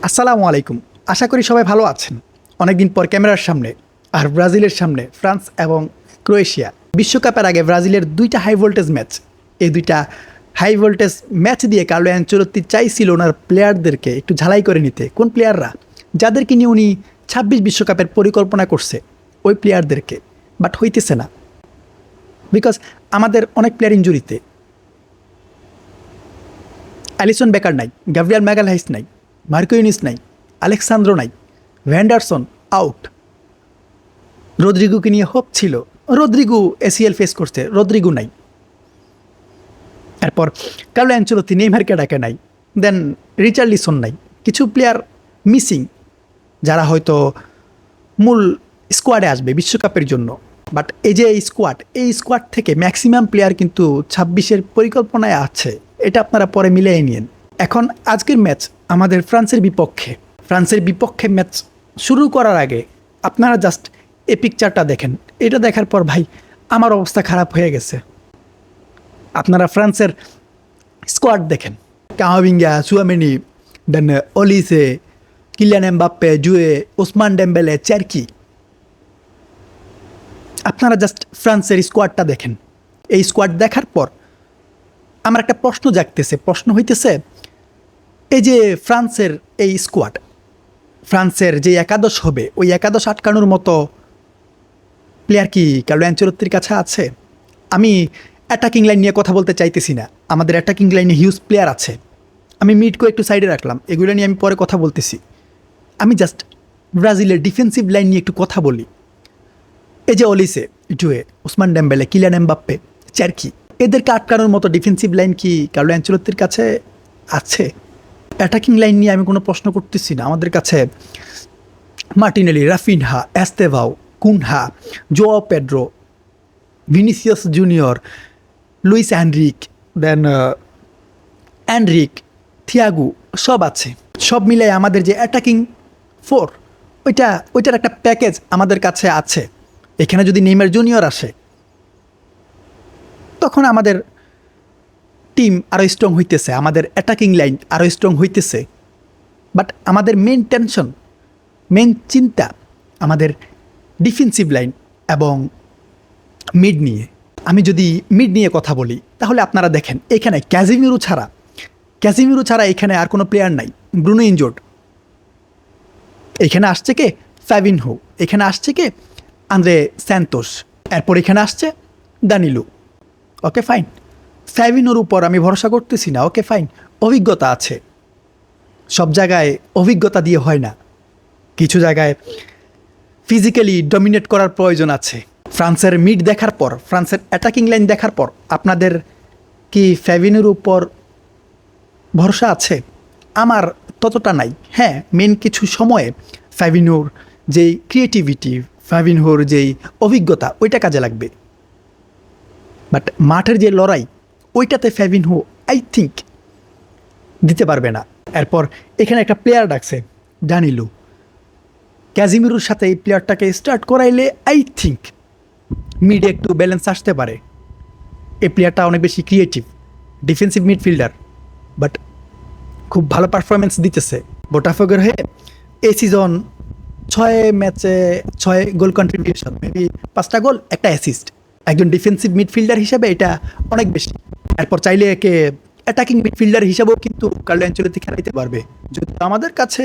আসসালামু আলাইকুম। আশা করি সবাই ভালো আছেন। অনেকদিন পর ক্যামেরার সামনে আর ব্রাজিলের সামনে ফ্রান্স এবং ক্রোয়েশিয়া। বিশ্বকাপের আগে ব্রাজিলের দুইটা হাই ভোল্টেজ ম্যাচ। এই দুইটা হাই ভোল্টেজ ম্যাচ দিয়ে কার্লো অ্যানচেলত্তি চাইছিল ওনার প্লেয়ারদেরকে একটু ঝালাই করে নিতে। কোন প্লেয়াররা? যাদেরকে নিয়ে উনি ২৬ বিশ্বকাপের পরিকল্পনা করছে, ওই প্লেয়ারদেরকে। বাট হইতেছে না, বিকজ আমাদের অনেক প্লেয়ার ইনজুরিতে। অ্যালিসন বেকার নাই, গ্যাব্রিয়েল ম্যাগালহাইস নাই, মার্কোইনিস নাই, আলেক্সান্দ্রো নাই, ভ্যান্ডারসন আউট। রদ্রিগোকে নিয়ে হোপ ছিল, রদ্রিগো এসিএল ফেস করছে, রদ্রিগো নাই। এরপর কার্লো অ্যানচেলত্তি নেইমারকে ডাকে নাই, দেন রিচার্লিসন নাই। কিছু প্লেয়ার মিসিং, যারা হয়তো মূল স্কোয়াডে আসবে বিশ্বকাপের জন্য। বাট এই যে এই স্কোয়াড থেকে ম্যাক্সিমাম প্লেয়ার কিন্তু ২৬-এর পরিকল্পনায় আছে। এটা আপনারা পরে মিলিয়ে নিন। এখন আজকের ম্যাচ আমাদের ফ্রান্সের বিপক্ষে ম্যাচ শুরু করার আগে আপনারা জাস্ট এই পিকচারটা দেখেন। এটা দেখার পর ভাই আমার অবস্থা খারাপ হয়ে গেছে। আপনারা ফ্রান্সের স্কোয়াড দেখেন, কামাভিঙ্গা, সুয়ামেনি, দেন অলিসে, কিলিয়ান এমবাপ্পে, জুয়ে, ওসমান ডেম্বেলে, চেরকি। আপনারা জাস্ট ফ্রান্সের স্কোয়াডটা দেখেন। এই স্কোয়াড দেখার পর আমার একটা প্রশ্ন জাগতেছে। প্রশ্ন হইতেছে, এই যে ফ্রান্সের এই স্কোয়াড, ফ্রান্সের যে একাদশ হবে, ওই একাদশ আটকানোর মতো প্লেয়ার কি কার্লো অ্যানচেলত্তির কাছে আছে? আমি অ্যাটাকিং লাইন নিয়ে কথা বলতে চাইতেছি না। আমাদের অ্যাটাকিং লাইনে হিউজ প্লেয়ার আছে। আমি মিডকো একটু সাইডে রাখলাম, এগুলো নিয়ে আমি পরে কথা বলতেছি। আমি জাস্ট ব্রাজিলের ডিফেন্সিভ লাইন নিয়ে একটু কথা বলি। এই যে অলিসে, জুয়ে, ওসমান ডেম্বেলে, কিলিয়ান এমবাপ্পে, চেরকি, এদেরকে আটকানোর মতো ডিফেন্সিভ লাইন কি কার্লো অ্যানচেলত্তির কাছে আছে? অ্যাটাকিং লাইন নিয়ে আমি কোনো প্রশ্ন করতেছি না। আমাদের কাছে Martinelli, Raphinha, Estevao, Cunha, Joao Pedro, Vinicius Junior, Luis then Endrick, Thiago, সব আছে। সব মিলাই আমাদের যে অ্যাটাকিং ফোর, ওইটার একটা প্যাকেজ আমাদের কাছে আছে। এখানে যদি নেইমার জুনিয়র আসে, তখন আমাদের টিম আরও স্ট্রং হইতেছে, আমাদের অ্যাটাকিং লাইন আরও স্ট্রং হইতেছে। বাট আমাদের মেন টেনশন, মেন চিন্তা আমাদের ডিফেন্সিভ লাইন এবং মিড নিয়ে। আমি যদি মিড নিয়ে কথা বলি, তাহলে আপনারা দেখেন এখানে ক্যাজিমিরো ছাড়া এখানে আর কোনো প্লেয়ার নাই। Bruno injured. এখানে আসছে কে? ফ্যাবিনহো। এখানে আসছে কে? Andre Santos. এরপর এখানে আসছে দানিলো। Okay fine. ফ্যাবিনোর উপর আমি ভরসা করতেছি না। ওকে ফাইন, অভিজ্ঞতা আছে। সব জায়গায় অভিজ্ঞতা দিয়ে হয় না, কিছু জায়গায় ফিজিক্যালি ডমিনেট করার প্রয়োজন আছে। ফ্রান্সের মিড দেখার পর, ফ্রান্সের অ্যাটাকিং লাইন দেখার পর আপনাদের কি ফ্যাবিনোর উপর ভরসা আছে? আমার ততটা নাই। হ্যাঁ, মেন কিছু সময়ে ফ্যাবিনোর যেই ক্রিয়েটিভিটি, ফ্যাবিনহোর যেই অভিজ্ঞতা, ওইটা কাজে লাগবে। বাট মাঠের যে লড়াই, ওইটাতে ফ্যাবিনহো আই থিঙ্ক দিতে পারবে না। এরপর এখানে একটা প্লেয়ার ডাকছে, ডানিলো। ক্যাজিমিরোর সাথে এই প্লেয়ারটাকে স্টার্ট করাইলে আই থিঙ্ক মিডে একটু ব্যালেন্স আসতে পারে। এই প্লেয়ারটা অনেক বেশি ক্রিয়েটিভ, ডিফেন্সিভ মিডফিল্ডার, বাট খুব ভালো পারফরমেন্স দিতেছে। বোটাফোগের হয়ে এই সিজন 6 ম্যাচে 6 গোল কন্ট্রিবিউশন, মেবি 5টা গোল, একটা অ্যাসিস্ট। একজন ডিফেন্সিভ মিডফিল্ডার হিসেবে এটা অনেক বেশি। এরপর চাইলে একে অ্যাটাকিং মিডফিল্ডার হিসাবেও কিন্তু কার্লো অ্যানচেলত্তি খেলাইতে পারবে। যদি আমাদের কাছে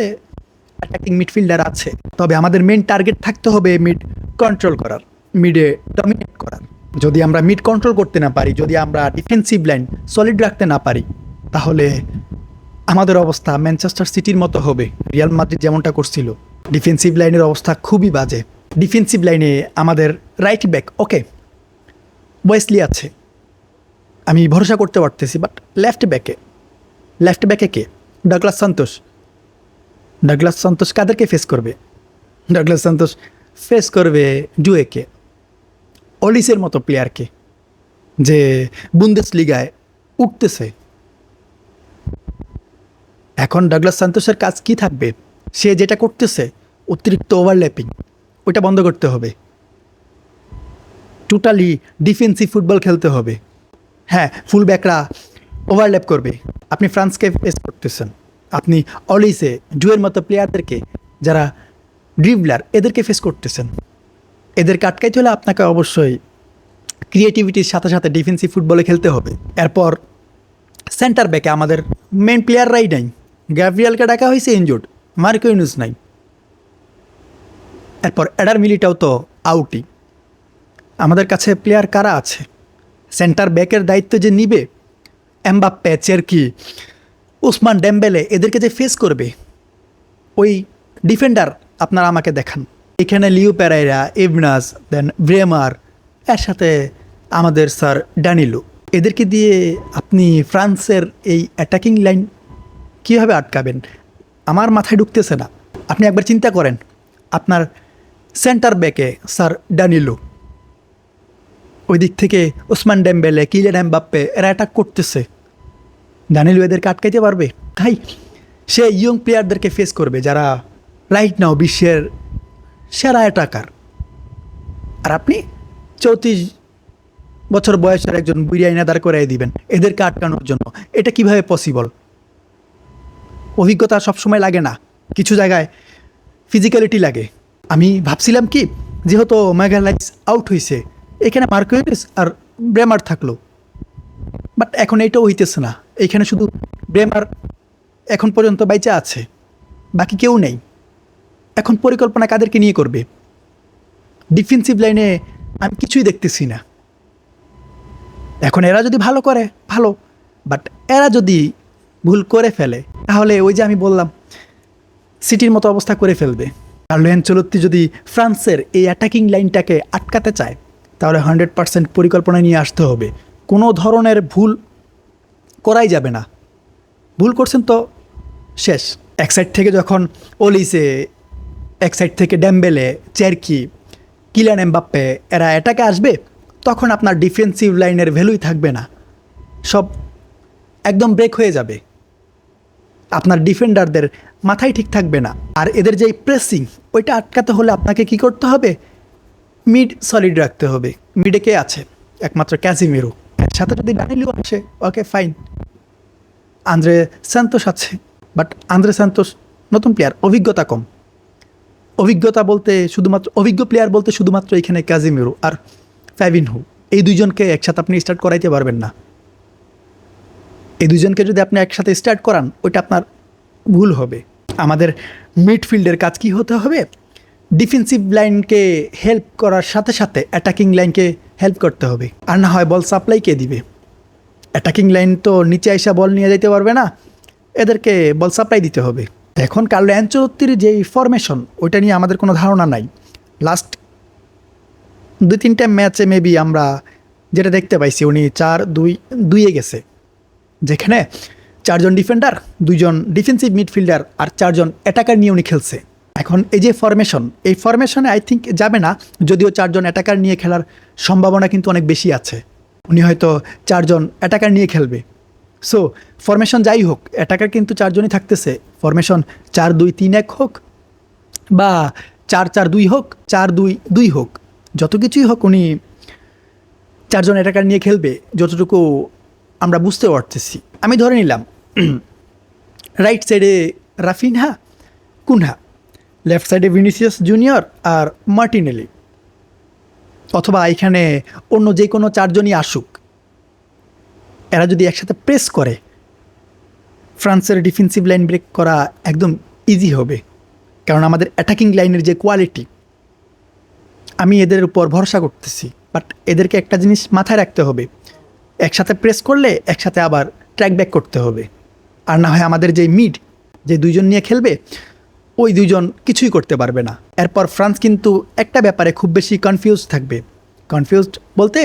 অ্যাটাকিং মিডফিল্ডার আছে, তবে আমাদের মেন টার্গেট থাকতে হবে মিড কন্ট্রোল করার, মিডে ডমিনেট করার। যদি আমরা মিড কন্ট্রোল করতে না পারি, যদি আমরা ডিফেন্সিভ লাইন সলিড রাখতে না পারি, তাহলে আমাদের অবস্থা ম্যানচেস্টার সিটির মতো হবে, রিয়াল মাদ্রিদ যেমনটা করছিল। ডিফেন্সিভ লাইনের অবস্থা খুবই বাজে। ডিফেন্সিভ লাইনে আমাদের রাইট ব্যাক ওকে, ওয়েসলি আছে, আমি ভরসা করতে পারতেছি। বাট লেফট ব্যাকে কে? ডাগলাস সান্তোস কাদেরকে ফেস করবে? ডাগলাস সান্তোস ফেস করবে জুয়েকে, অলিসের মতো প্লেয়ারকে, যে বুন্দেসলিগায় উঠতেছে। এখন ডাগলাস সান্তোসের কাজ কি থাকবে? সে যেটা করতেছে অতিরিক্ত ওভারল্যাপিং, ওইটা বন্ধ করতে হবে। টোটালি ডিফেন্সিভ ফুটবল খেলতে হবে। হ্যাঁ, ফুল ব্যাকরা ওভারল্যাপ করবে। আপনি ফ্রান্সকে ফেস করতেছেন, আপনি অলিসে জুয়ের মতো প্লেয়ারদেরকে যারা ড্রিবলার এদেরকে ফেস করতেছেন। এদেরকে আটকাইতে হলে আপনাকে অবশ্যই ক্রিয়েটিভিটির সাথে সাথে ডিফেন্সিভ ফুটবলে খেলতে হবে। এরপর সেন্টার ব্যাকে আমাদের মেন প্লেয়াররাই নাই। গ্যাব্রিয়ালকে ডাকা হয়েছে ইনজুর্ড, মার্কিউনুস নাই। এরপর এডার মিলিটাও তো আউটই। আমাদের কাছে প্লেয়ার কারা আছে? সেন্টার ব্যাকের দায়িত্ব যে নিবে এমবাপ্পে, চেরকি, ওসমান ডেম্বেলে, এদেরকে যে ফেস করবে ওই ডিফেন্ডার আপনারা আমাকে দেখান। এখানে লিও পেরাইরা, ইবনাস, দেন ব্রেমার, এর সাথে আমাদের স্যার ড্যানিলো, এদেরকে দিয়ে আপনি ফ্রান্সের এই অ্যাটাকিং লাইন কীভাবে আটকাবেন? আমার মাথায় ঢুকতেছে না। আপনি একবার চিন্তা করেন, আপনার সেন্টার ব্যাকে স্যার ড্যানিলো, ওই দিক থেকে ওসমান ডেম্বেলে, কিলিয়ান এমবাপ্পে এরা অ্যাটাক করতেছে। ড্যানিলো এদেরকে আটকাইতে পারবে? তাই সে ইয়ং প্লেয়ারদেরকে ফেস করবে যারা রাইট নাও বিশ্বের সেরা অ্যাটাকার। আর আপনি 34 বছর বয়সের একজন বুড়িয়াইনা দাঁড় করাই দিবেন এদেরকে আটকানোর জন্য? এটা কিভাবে পসিবল? অভিজ্ঞতা সবসময় লাগে না, কিছু জায়গায় ফিজিক্যালিটি লাগে। আমি ভাবছিলাম কি, যেহেতু ম্যাগালাইজ আউট হয়েছে, এখানে মার্কুইনিস আর ব্রেমার থাকলো, বাট এখন এইটাও হইতেছে না। এইখানে শুধু ব্রেমার এখন পর্যন্ত বাইচা আছে, বাকি কেউ নেই। এখন পরিকল্পনা কাদেরকে নিয়ে করবে? ডিফেন্সিভ লাইনে আমি কিছুই দেখতেছি না। এখন এরা যদি ভালো করে ভালো, বাট এরা যদি ভুল করে ফেলে তাহলে ওই যে আমি বললাম সিটির মতো অবস্থা করে ফেলবে। কার্লো আনচেলত্তি যদি ফ্রান্সের এই অ্যাটাকিং লাইনটাকে আটকাতে চায় তাহলে 100% পরিকল্পনা নিয়ে আসতে হবে। কোনো ধরনের ভুল করাই যাবে না। ভুল করছেন তো শেষ। এক সাইড থেকে যখন অলিসে, এক সাইড থেকে ডেম্বেলে, চেরকি, কিলিয়ান এমবাপ্পে এরা অ্যাটাকে আসবে, তখন আপনার ডিফেন্সিভ লাইনের ভ্যালুই থাকবে না, সব একদম ব্রেক হয়ে যাবে। আপনার ডিফেন্ডারদের মাথায় ঠিক থাকবে না। আর এদের যে প্রেসিং, ওইটা আটকাতে হলে আপনাকে কি করতে হবে? মিড সলিড রাখতে হবে। মিডে কে আছে? একমাত্র ক্যাজিমিরো, এর সাথে যদি ড্যানিলো আসে ওকে ফাইন। আন্দ্রে সান্তোস আছে, বাট আন্দ্রে সান্তোস নতুন প্লেয়ার, অভিজ্ঞতা কম। অভিজ্ঞতা বলতে শুধুমাত্র অভিজ্ঞ প্লেয়ার বলতে শুধুমাত্র এখানে ক্যাজিমিরো আর ফ্যাবিনহো, এই দুইজনকে একসাথে আপনি স্টার্ট করাইতে পারবেন না। এই দুজনকে যদি আপনি একসাথে স্টার্ট করান ওইটা আপনার ভুল হবে। আমাদের মিডফিল্ডের কাজ কি হতে হবে? ডিফেন্সিভ লাইনকে হেল্প করার সাথে সাথে অ্যাটাকিং লাইনকে হেল্প করতে হবে। আর না হয় বল সাপ্লাই কে দিবে? অ্যাটাকিং লাইন তো নিচে আইসা বল নিয়ে যেতে পারবে না, এদেরকে বল সাপ্লাই দিতে হবে। এখন কার্লো আনচেলত্তির যেই ফরমেশন ওইটা নিয়ে আমাদের কোনো ধারণা নাই। লাস্ট 2-3টা ম্যাচে মেবি আমরা যেটা দেখতে পাইছি উনি 4-2-2-এ গেছে, যেখানে 4 জন ডিফেন্ডার, 2 জন ডিফেন্সিভ মিডফিল্ডার আর 4 জন অ্যাটাকার নিয়ে উনি খেলছে। এখন এই যে ফরমেশন, এই ফরমেশনে আই থিঙ্ক যাবে না, যদিও 4 জন অ্যাটাকার নিয়ে খেলার সম্ভাবনা কিন্তু অনেক বেশি আছে। উনি হয়তো 4 জন অ্যাটাকার নিয়ে খেলবে। সো ফরমেশন যাই হোক, অ্যাটাকার কিন্তু 4 জনই থাকতেছে। ফরমেশন 4-2-3-1 হোক বা 4-4-2 হোক, 4-2-2 হোক, যত কিছুই হোক, উনি 4 জন অ্যাটাকার নিয়ে খেলবে যতটুকু আমরা বুঝতে পারতেছি। আমি ধরে নিলাম রাইট সাইডে রাফিনহা, কুনহা, লেফট সাইডে ভিনিসিয়াস জুনিয়র আর মার্টিনেলি, অথবা এখানে অন্য যে কোনো 4 জনই আসুক, এরা যদি একসাথে প্রেস করে ফ্রান্সের ডিফেন্সিভ লাইন ব্রেক করা একদম ইজি হবে। কারণ আমাদের অ্যাটাকিং লাইনের যে কোয়ালিটি, আমি এদের উপর ভরসা করতেছি। বাট এদেরকে একটা জিনিস মাথায় রাখতে হবে, একসাথে প্রেস করলে একসাথে আবার ট্র্যাক ব্যাক করতে হবে। আর না হয় আমাদের যে মিড, যে 2 জন নিয়ে খেলবে, ওই 2 জন কিছুই করতে পারবে না। এরপর ফ্রান্স কিন্তু একটা ব্যাপারে খুব বেশি কনফিউজ থাকবে। কনফিউজড বলতে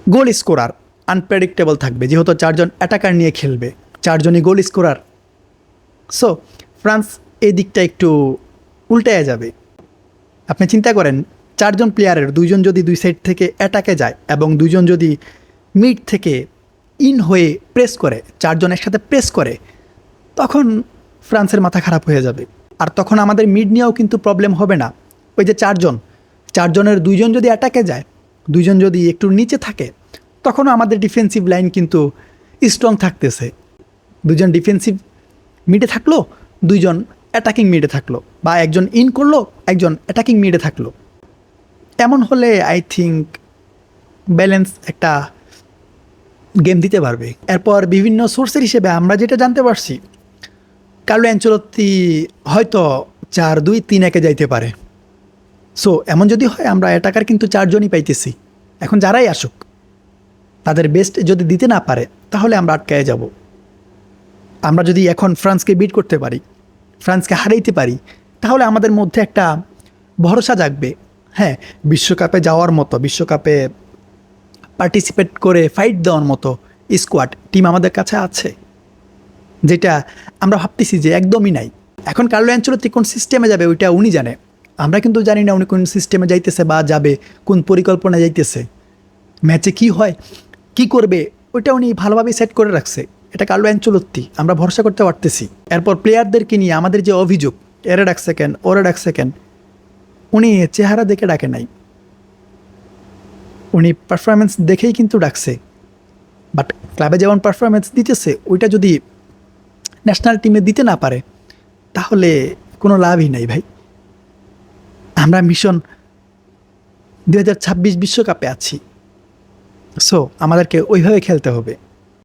গোল স্কোরার আনপ্রেডিক্টেবল থাকবে, যেহেতু 4 জন অ্যাটাকার নিয়ে খেলবে, 4 জনই গোল স্কোরার। সো ফ্রান্স এই দিকটা একটু উল্টায় যাবে। আপনি চিন্তা করেন, 4 জন প্লেয়ারের 2 জন যদি 2 সাইড থেকে অ্যাটাকে যায় এবং 2 জন যদি মিড থেকে ইন হয়ে প্রেস করে, 4 জন একসাথে প্রেস করে, তখন ফ্রান্সের মাথা খারাপ হয়ে যাবে। আর তখন আমাদের মিড নিয়েও কিন্তু প্রবলেম হবে না। ওই যে 4 জনের 2 জন যদি অ্যাটাকে যায়, 2 জন যদি একটু নিচে থাকে, তখনও আমাদের ডিফেন্সিভ লাইন কিন্তু স্ট্রং থাকতেছে। দুজন ডিফেন্সিভ মিডে থাকলো, দুইজন অ্যাটাকিং মিডে থাকলো, বা একজন ইন করলো, একজন অ্যাটাকিং মিডে থাকলো। এমন হলে আই থিঙ্ক ব্যালেন্স একটা গেম দিতে পারবে। এরপর বিভিন্ন সোর্সের হিসেবে আমরা যেটা জানতে পারছি, কার্লো অ্যানচেলত্তি হয়তো 4-2-3-1 যাইতে পারে। সো এমন যদি হয়, আমরা অ্যাটাকার কিন্তু 4 জনই পাইতেছি। এখন যারাই আসুক, তাদের বেস্ট যদি দিতে না পারে, তাহলে আমরা আটকায় যাব। আমরা যদি এখন ফ্রান্সকে বিট করতে পারি, ফ্রান্সকে হারাইতে পারি, তাহলে আমাদের মধ্যে একটা ভরসা জাগবে। হ্যাঁ, বিশ্বকাপে যাওয়ার মতো, বিশ্বকাপে পার্টিসিপেট করে ফাইট দেওয়ার মতো স্কোয়াড টিম আমাদের কাছে আছে, যেটা আমরা ভাবতেছি যে একদমই নাই। এখন কার্লো অ্যানচেলত্তি কোন সিস্টেমে যাবে ওইটা উনি জানে, আমরা কিন্তু জানি না উনি কোন সিস্টেমে যাইতেছে বা যাবে, কোন পরিকল্পনা যাইতেছে, ম্যাচে কি হয়, কি করবে, ওইটা উনি ভালোভাবে সেট করে রাখছে। এটা কার্লো অ্যানচেলত্তি, আমরা ভরসা করতে পারতেছি। এরপর প্লেয়ারদেরকে নিয়ে আমাদের যে অভিযোগ, এরা ডাকছে কেন, ওরা ডাকছে কেন, উনি চেহারা দেখে ডাকে নাই, উনি পারফরমেন্স দেখেই কিন্তু ডাকছে। বাট ক্লাবে যেমন পারফরমেন্স দিতেছে, ওইটা যদি ন্যাশনাল টিমে দিতে না পারে, তাহলে কোনো লাভই নাই ভাই। আমরা মিশন 2026 বিশ্বকাপে আছি। সো আমাদেরকে ওইভাবে খেলতে হবে।